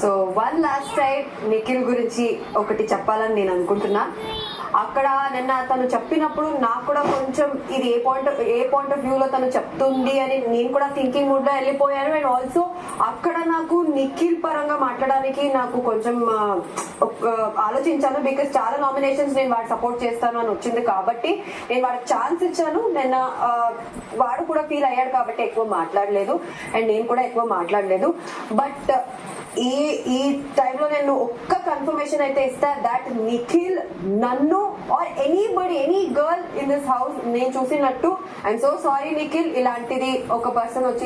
So one last time Nikhil గురించి ఒకటి చెప్పాలని నేను అనుకుంటున్నా. అక్కడ నిన్న తను చెప్పినప్పుడు నాకు కూడా కొంచెం ఇది ఏ పాయింట్ ఆఫ్ వ్యూలో తను చెప్తుంది అని నేను కూడా థింకింగ్ మూడ్ లో వెళ్ళిపోయాను. అండ్ ఆల్సో అక్కడ నాకు నిఖిల్ పరంగా మాట్లాడడానికి నాకు కొంచెం ఆలోచించాను. బికాస్ చాలా నామినేషన్స్ నేను వాడు సపోర్ట్ చేస్తాను అని వచ్చింది కాబట్టి నేను వాడికి ఛాన్స్ ఇచ్చాను. నిన్న వాడు కూడా ఫీల్ అయ్యాడు కాబట్టి ఎక్కువ మాట్లాడలేదు అండ్ నేను కూడా ఎక్కువ మాట్లాడలేదు. బట్ ఈ టైంలో నేను ఒక్క కన్ఫర్మేషన్ అయితే ఇస్తా దట్ నిఖిల్ నన్ను or anybody any girl in this house నేను చూసినట్టు ఐఎమ్ సో సారీ నిఖిల్, ఇలాంటిది ఒక పర్సన్ వచ్చి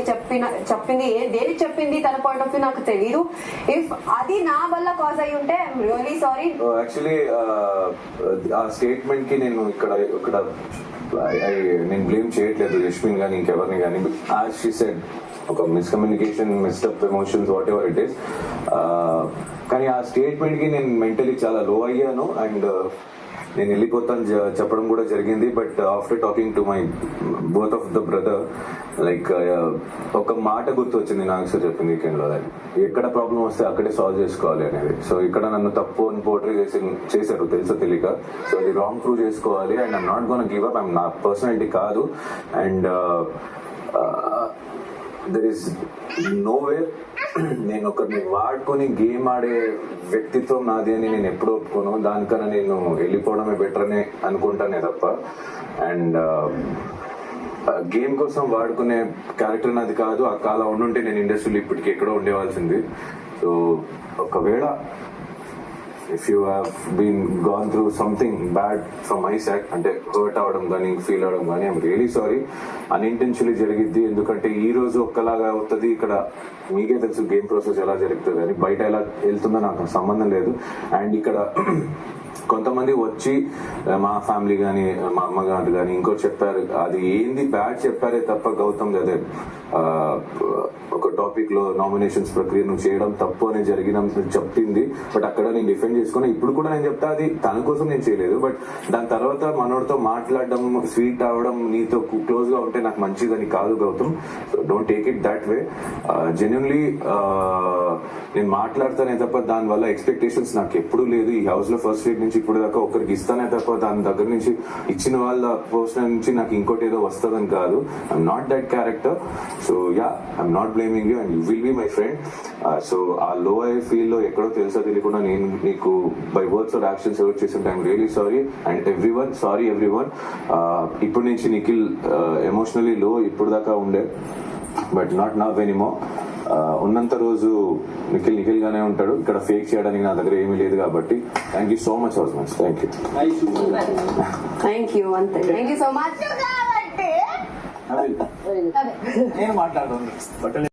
చెప్పింది దేనికి చెప్పింది తన పాయింట్ ఆఫ్ వ్యూ నాకు తెలియదు. ఇఫ్ అది నా వల్ల కాజ్ అయి ఉంటే ఐఎమ్ రియలీ సారీ. యాక్చువల్లీ ఆ స్టేట్మెంట్ కి నేను ఇక్కడ నేను బ్లేమ్ చేయట్లేదు యశ్మిన్ గానీ ఇంకెవరిని కానీ. యాజ్ షీ సెడ్ ఒక miscommunication, mixed up emotions, whatever it is. కానీ ఆ స్టేట్మెంట్ కి నేను మెంటలీ చాలా లో అయ్యాను అండ్ నేను వెళ్ళిపోతాను చెప్పడం కూడా జరిగింది. But after talking to my both of the brother like ఒక మాట గుర్తు వచ్చింది నాకు. సార్ చెప్పింది వీకెండ్ లో ఎక్కడ ప్రాబ్లం వస్తే అక్కడే సాల్వ్ చేసుకోవాలి అనేది. సో ఇక్కడ నన్ను తప్పు అని పోర్ట్రే చేశారు తెలుసో తెలియక. సో అది రాంగ్ ప్రూవ్ చేసుకోవాలి and I'm not gonna give up. I'm నా పర్సనాలిటీ కాదు and there is no way నేను ఒకరిని వాడుకొని గేమ్ ఆడే వ్యక్తిత్వం నాది అని నేను ఎప్పుడు ఒప్పుకోను. దానికన్నా నేను వెళ్ళిపోవడమే బెటర్ అని అనుకుంటానే తప్ప. అండ్ గేమ్ కోసం వాడుకునే క్యారెక్టర్ నాది కాదు. ఆ కాలం ఉండుంటే నేను ఇండస్ట్రీలో ఇప్పటికి ఎక్కడో ఉండేవాల్సింది. సో ఒకవేళ if you have been gone through something bad from my side అంటే హర్ట్ అవడం కానీ ఫీల్ అవడం కానీ ఐఎమ్ రియలీ సారీ. అన్ఇంటెన్షనలీ జరిగిద్ది. ఎందుకంటే ఈ రోజు ఒక్కలాగా అవుతుంది, ఇక్కడ మీకే తెలుసు గేమ్ ప్రాసెస్ ఎలా జరుగుతుంది అని. బయట ఎలా వెళ్తుందో నాకు సంబంధం లేదు. అండ్ ఇక్కడ కొంతమంది వచ్చి మా ఫ్యామిలీ కానీ మా అమ్మగారు కానీ ఇంకో చెప్పారు, అది ఏంది బ్యాడ్ చెప్పారే తప్ప గౌతమ్ అదే ఒక టాపిక్ లో నామినేషన్స్ ప్రక్రియ నువ్వు చేయడం తప్పు అని జరిగిన చెప్పింది. బట్ అక్కడ నేను డిఫెండ్ చేసుకున్నా. ఇప్పుడు కూడా నేను చెప్తా అది తన కోసం నేను చేయలేదు. బట్ దాని తర్వాత మనోడితో మాట్లాడడం, స్వీట్ అవడం, నీతో క్లోజ్ గా ఉంటే నాకు మంచిదని కాదు Gautam. So don't take it that way. Genuinely నేను మాట్లాడతానే తప్ప దాని వల్ల ఎక్స్పెక్టేషన్స్ నాకు ఎప్పుడూ లేదు. ఈ హౌస్ లో ఫస్ట్ వీక్ నుంచి ఇప్పుడు దాకా ఒకరికి ఇస్తానే తప్ప దాని దగ్గర నుంచి ఇచ్చిన వాళ్ళ పర్సనల్ నుంచి నాకు ఇంకోటి ఏదో వస్తుందని కాదు. I'm not that character. So yeah, I'm not blaming you and you will be my friend. So ఆ లో ఐ ఫీల్ లో ఎక్కడో తెలుసా తెలియకుండా నేను నీకు by words or actions hurt చేస్తుంటే I'm really sorry. And everyone sorry everyone. ఇప్పటి నుంచి నిఖిల్ ఎమోషనలీ లో ఇప్పుడు దాకా ఉండే, బట్ నాట్ నవ్ ఎనీమోర్. ఉన్నంత రోజు నిఖిల్ గానే ఉంటాడు. ఇక్కడ ఫేక్ చేయడానికి నా దగ్గర ఏమీ లేదు కాబట్టి thank you so much housemates. Thank you so much. నేను మాట్లాడను.